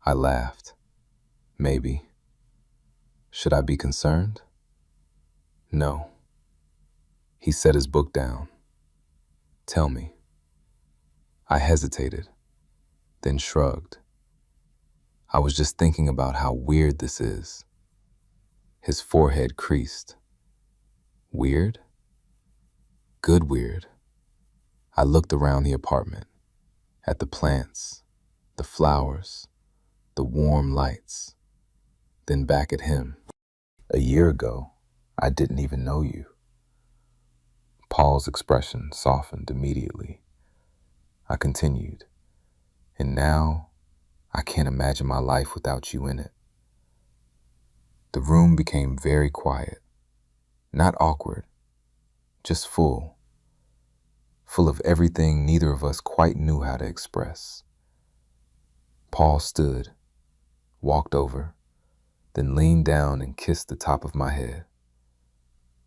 I laughed. Maybe. Should I be concerned? No. He set his book down. Tell me. I hesitated, then shrugged. I was just thinking about how weird this is. His forehead creased. Weird? Good weird. I looked around the apartment, at the plants, the flowers, the warm lights, then back at him. A year ago, I didn't even know you. Paul's expression softened immediately. I continued, and now I can't imagine my life without you in it. The room became very quiet, not awkward, just full of everything neither of us quite knew how to express. Paul stood, walked over, then leaned down and kissed the top of my head.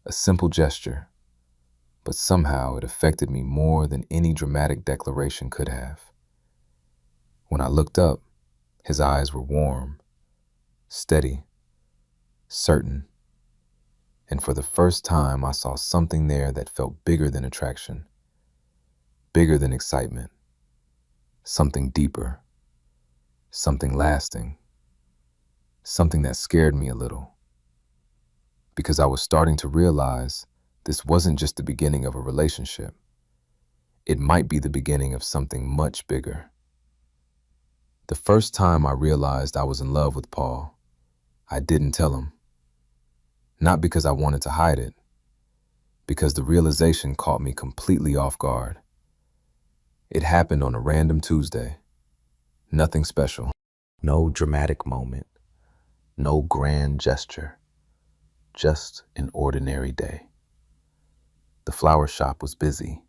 A simple gesture, but somehow it affected me more than any dramatic declaration could have. When I looked up, his eyes were warm, steady, certain, and for the first time I saw something there that felt bigger than attraction, bigger than excitement, something deeper, something lasting, something that scared me a little, because I was starting to realize this wasn't just the beginning of a relationship. It might be the beginning of something much bigger. The first time I realized I was in love with Paul, I didn't tell him. Not because I wanted to hide it, because the realization caught me completely off guard. It happened on a random Tuesday. Nothing special. No dramatic moment. No grand gesture. Just an ordinary day. The flower shop was busy.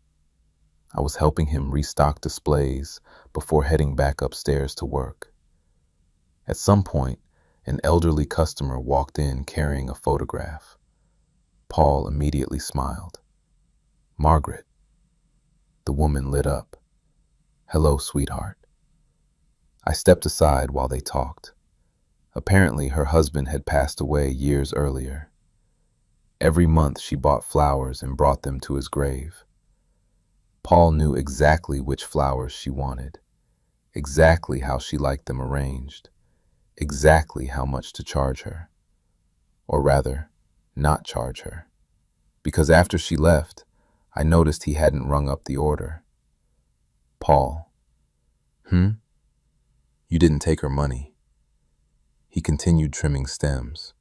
I was helping him restock displays before heading back upstairs to work. At some point, an elderly customer walked in carrying a photograph. Paul immediately smiled. Margaret. The woman lit up. Hello, sweetheart. I stepped aside while they talked. Apparently, her husband had passed away years earlier. Every month she bought flowers and brought them to his grave. Paul knew exactly which flowers she wanted, exactly how she liked them arranged, exactly how much to charge her. Or rather, not charge her. Because after she left, I noticed he hadn't rung up the order. Paul. You didn't take her money. He continued trimming stems.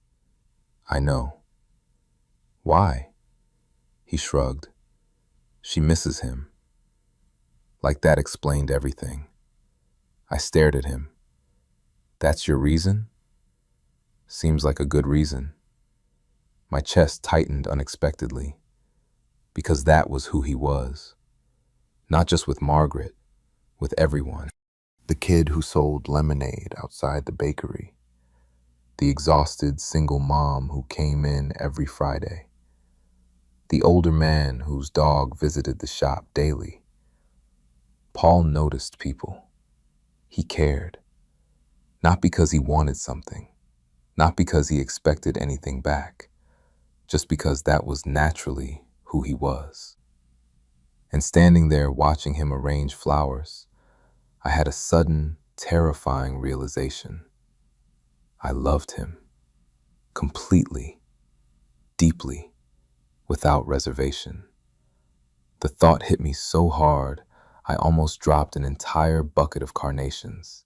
I know. Why? He shrugged. She misses him. Like that explained everything. I stared at him. That's your reason? Seems like a good reason. My chest tightened unexpectedly, because that was who he was. Not just with Margaret, with everyone. The kid who sold lemonade outside the bakery. The exhausted single mom who came in every Friday. The older man whose dog visited the shop daily. Paul noticed people. He cared. Not because he wanted something, not because he expected anything back, just because that was naturally who he was. And standing there watching him arrange flowers, I had a sudden, terrifying realization. I loved him. Completely, deeply, without reservation. The thought hit me so hard, I almost dropped an entire bucket of carnations.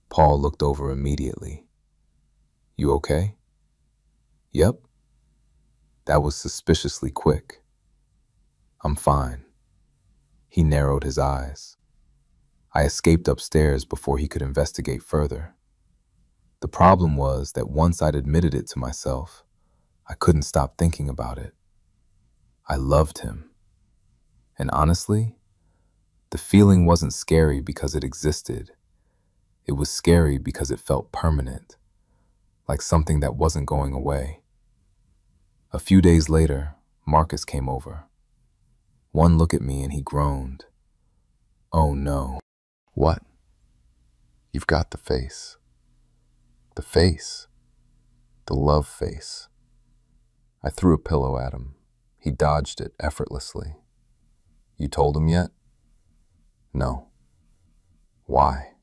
Paul looked over immediately. You okay? Yep. That was suspiciously quick. I'm fine. He narrowed his eyes. I escaped upstairs before he could investigate further. The problem was that once I'd admitted it to myself, I couldn't stop thinking about it. I loved him. And honestly, the feeling wasn't scary because it existed. It was scary because it felt permanent, like something that wasn't going away. A few days later, Marcus came over. One look at me and he groaned. "Oh no." What? You've got the face. The face. The love face. I threw a pillow at him. He dodged it effortlessly. You told him yet? No. Why?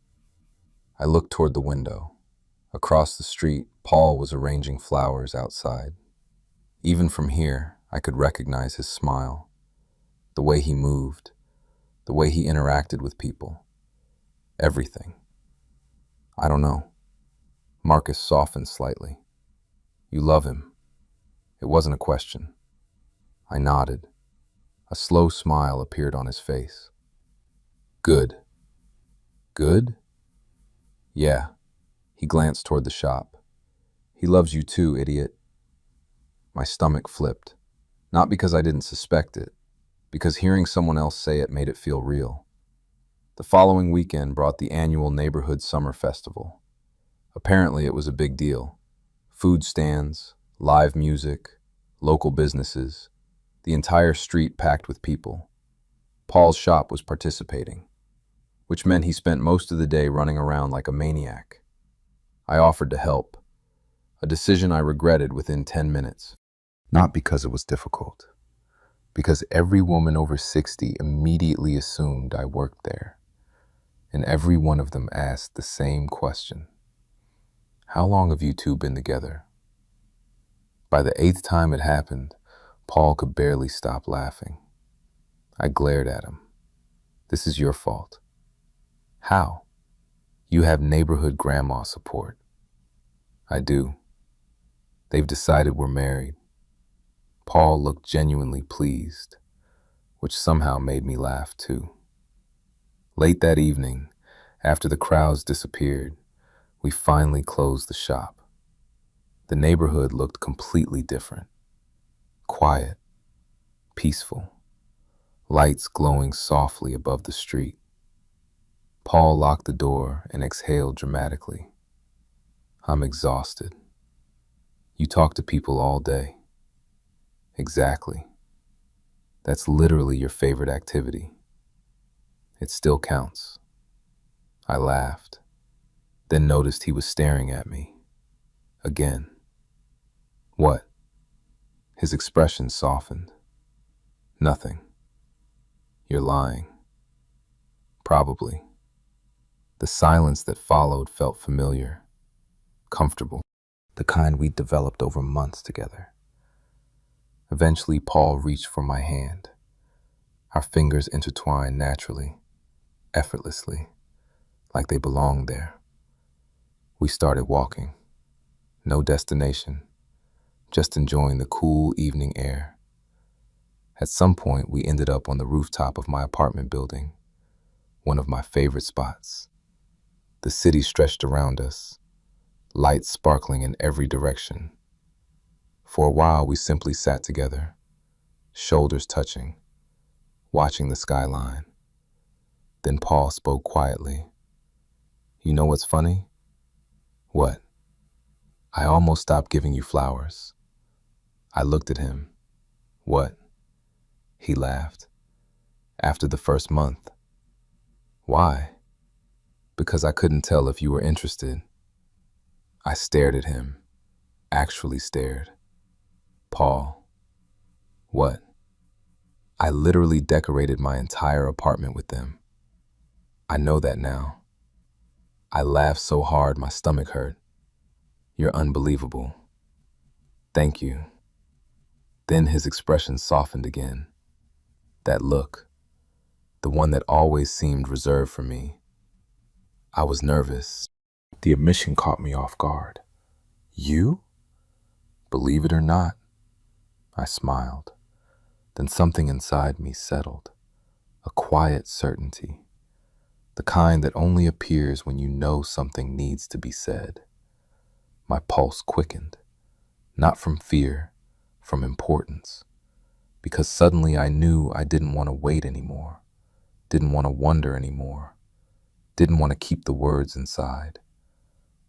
I looked toward the window. Across the street, Paul was arranging flowers outside. Even from here, I could recognize his smile, the way he moved, the way he interacted with people. Everything. I don't know. Marcus softened slightly. You love him. It wasn't a question. I nodded. A slow smile appeared on his face. Good. Good? Yeah. He glanced toward the shop. He loves you too, idiot. My stomach flipped. Not because I didn't suspect it, because hearing someone else say it made it feel real. The following weekend brought the annual neighborhood summer festival. Apparently it was a big deal. Food stands, live music, local businesses, the entire street packed with people. Paul's shop was participating, which meant he spent most of the day running around like a maniac. I offered to help, a decision I regretted within 10 minutes. Not because it was difficult, because every woman over 60 immediately assumed I worked there, and every one of them asked the same question. How long have you two been together? By the 8th time it happened, Paul could barely stop laughing. I glared at him. This is your fault. How? You have neighborhood grandma support. I do. They've decided we're married. Paul looked genuinely pleased, which somehow made me laugh too. Late that evening, after the crowds disappeared, we finally closed the shop. The neighborhood looked completely different. Quiet, peaceful, lights glowing softly above the street. Paul locked the door and exhaled dramatically. I'm exhausted. You talk to people all day. Exactly. That's literally your favorite activity. It still counts. I laughed, then noticed he was staring at me. Again. What? His expression softened. Nothing. You're lying. Probably. The silence that followed felt familiar, comfortable, the kind we'd developed over months together. Eventually, Paul reached for my hand. Our fingers intertwined naturally, effortlessly, like they belonged there. We started walking. No destination, just enjoying the cool evening air. At some point, we ended up on the rooftop of my apartment building, one of my favorite spots. The city stretched around us, lights sparkling in every direction. For a while, we simply sat together, shoulders touching, watching the skyline. Then Paul spoke quietly. You know what's funny? What? I almost stopped giving you flowers. I looked at him. What? He laughed. After the first month. Why? Because I couldn't tell if you were interested. I stared at him. Actually stared. Paul. What? I literally decorated my entire apartment with them. I know that now. I laughed so hard my stomach hurt. You're unbelievable. Thank you. Then his expression softened again. That look, the one that always seemed reserved for me. I was nervous. The admission caught me off guard. You? Believe it or not, I smiled. Then something inside me settled. A quiet certainty. The kind that only appears when you know something needs to be said. My pulse quickened. Not from fear, from importance. Because suddenly I knew I didn't want to wait anymore. Didn't want to wonder anymore. Didn't want to keep the words inside.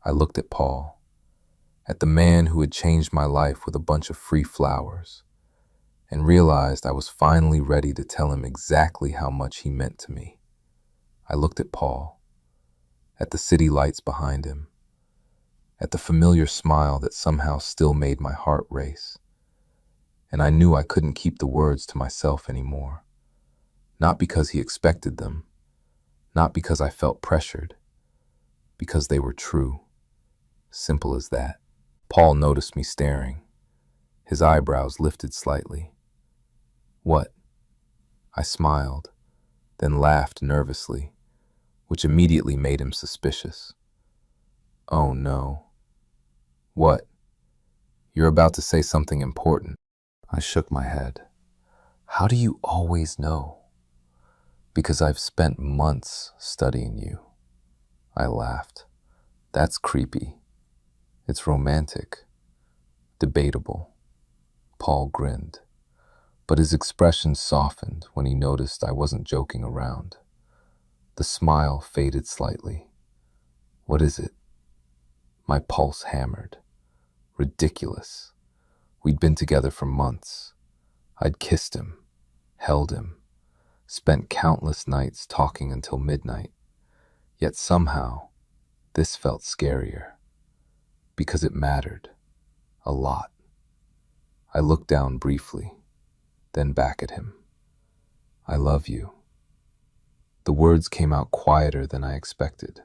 I looked at Paul. at the man who had changed my life with a bunch of free flowers, and realized I was finally ready to tell him exactly how much he meant to me. I looked at Paul, at the city lights behind him, at the familiar smile that somehow still made my heart race, and I knew I couldn't keep the words to myself anymore. Not because he expected them, not because I felt pressured, because they were true. Simple as that. Paul noticed me staring. His eyebrows lifted slightly. "What?" I smiled, then laughed nervously, which immediately made him suspicious. "Oh no." "What? You're about to say something important." I shook my head. "How do you always know?" "Because I've spent months studying you." I laughed. "That's creepy. It's romantic. Debatable." Paul grinned, but his expression softened when he noticed I wasn't joking around. The smile faded slightly. "What is it?" My pulse hammered. Ridiculous. We'd been together for months. I'd kissed him, held him, spent countless nights talking until midnight. Yet somehow, this felt scarier. Because it mattered. A lot. I looked down briefly, then back at him. "I love you." The words came out quieter than I expected,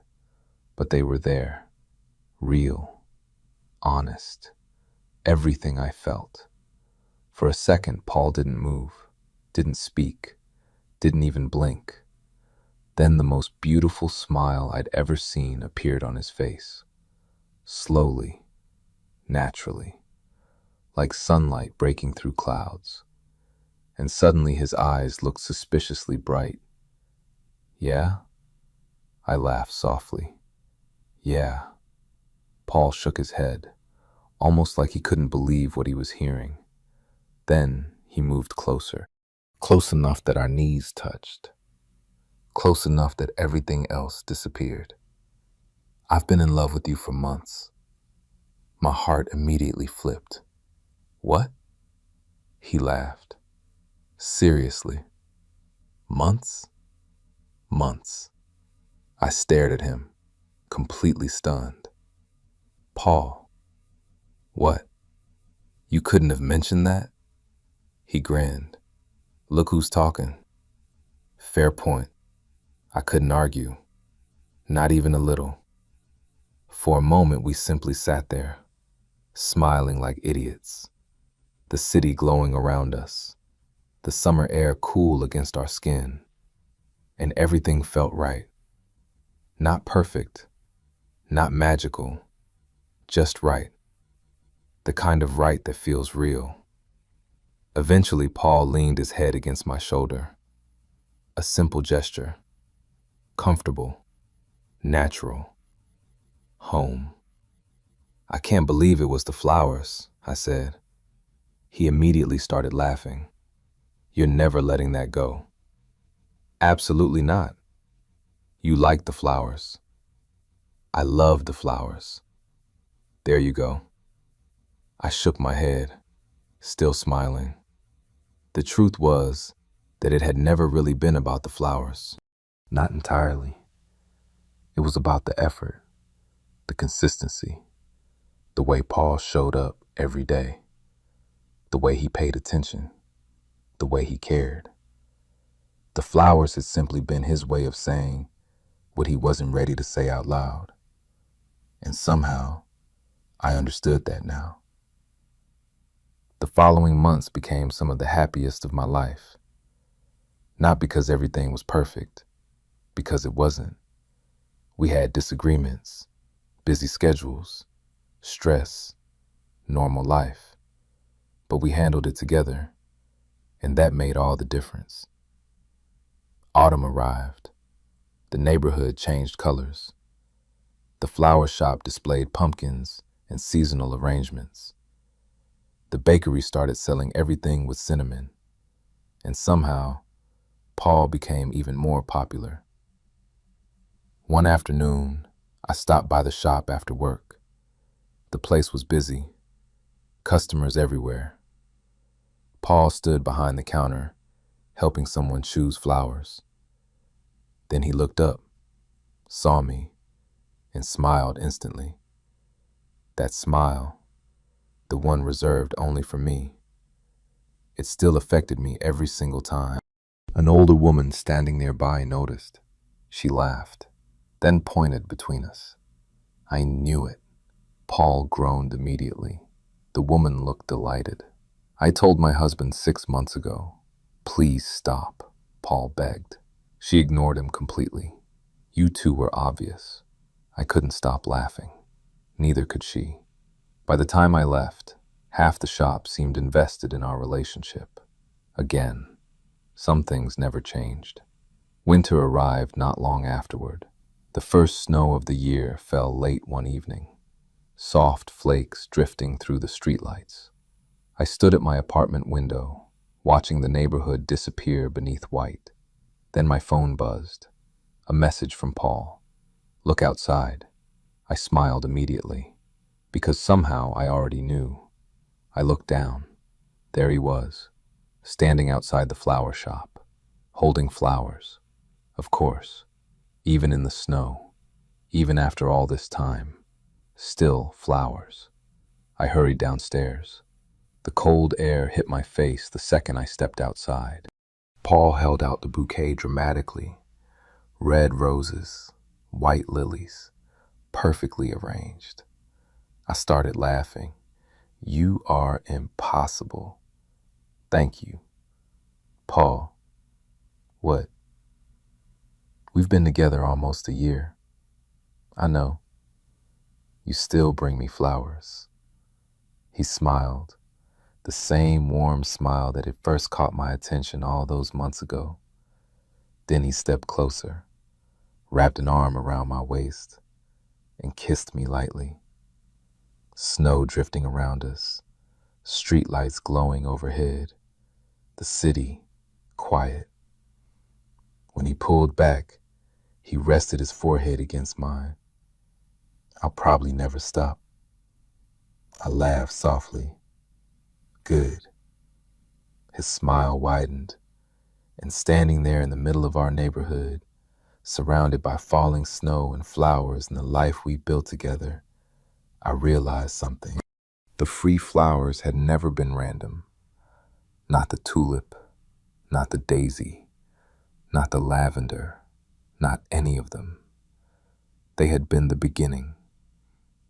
but they were there. Real. Honest. Everything I felt. For a second, Paul didn't move, didn't speak, didn't even blink. Then the most beautiful smile I'd ever seen appeared on his face. Slowly, naturally, like sunlight breaking through clouds. And suddenly his eyes looked suspiciously bright. "Yeah?" I laughed softly. "Yeah." Paul shook his head, almost like he couldn't believe what he was hearing. Then he moved closer, close enough that our knees touched, close enough that everything else disappeared. "I've been in love with you for months." My heart immediately flipped. "What?" He laughed. "Seriously? Months?" "Months." I stared at him, completely stunned. "Paul." "What? You couldn't have mentioned that?" He grinned. "Look who's talking." Fair point. I couldn't argue. Not even a little. For a moment, we simply sat there, smiling like idiots. The city glowing around us, the summer air cool against our skin, and everything felt right. Not perfect, not magical, just right. The kind of right that feels real. Eventually, Paul leaned his head against my shoulder. A simple gesture. Comfortable. Natural. Home. "I can't believe it was the flowers," I said. He immediately started laughing. "You're never letting that go." "Absolutely not. You like the flowers." "I love the flowers." "There you go." I shook my head, still smiling. The truth was that it had never really been about the flowers. Not entirely. It was about the effort, the consistency, the way Paul showed up every day, the way he paid attention, the way he cared. The flowers had simply been his way of saying what he wasn't ready to say out loud. And somehow, I understood that now. The following months became some of the happiest of my life. Not because everything was perfect, because it wasn't. We had disagreements, busy schedules, stress, normal life. But we handled it together, and that made all the difference. Autumn arrived. The neighborhood changed colors. The flower shop displayed pumpkins and seasonal arrangements. The bakery started selling everything with cinnamon, and somehow, Paul became even more popular. One afternoon, I stopped by the shop after work. The place was busy, customers everywhere. Paul stood behind the counter, helping someone choose flowers. Then he looked up, saw me, and smiled instantly. That smile, the one reserved only for me, it still affected me every single time. An older woman standing nearby noticed. She laughed, then pointed between us. I knew it. Paul groaned immediately. The woman looked delighted. I told my husband 6 months ago. Please stop, Paul begged. She ignored him completely. You two were obvious. I couldn't stop laughing. Neither could she. By the time I left, half the shop seemed invested in our relationship. Again, some things never changed. Winter arrived not long afterward. The first snow of the year fell late one evening, soft flakes drifting through the streetlights. I stood at my apartment window, watching the neighborhood disappear beneath white. Then my phone buzzed. A message from Paul. Look outside. I smiled immediately, because somehow I already knew. I looked down. There he was, standing outside the flower shop, holding flowers. Of course, even in the snow, even after all this time, still flowers. I hurried downstairs. The cold air hit my face the second I stepped outside. Paul held out the bouquet dramatically. Red roses, white lilies, perfectly arranged. I started laughing. You are impossible. Thank you. Paul. What? We've been together almost a year. I know. You still bring me flowers. He smiled, the same warm smile that had first caught my attention all those months ago. Then he stepped closer, wrapped an arm around my waist, and kissed me lightly. Snow drifting around us, streetlights glowing overhead, the city quiet. When he pulled back, he rested his forehead against mine. I'll probably never stop. I laughed softly. Good. His smile widened, and standing there in the middle of our neighborhood, surrounded by falling snow and flowers and the life we built together, I realized something. The free flowers had never been random. Not the tulip, not the daisy, not the lavender, not any of them. They had been the beginning,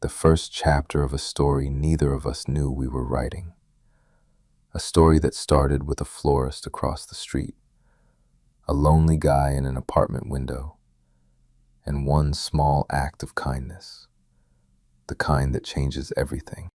the first chapter of a story neither of us knew we were writing. A story that started with a florist across the street, a lonely guy in an apartment window, and one small act of kindness, the kind that changes everything.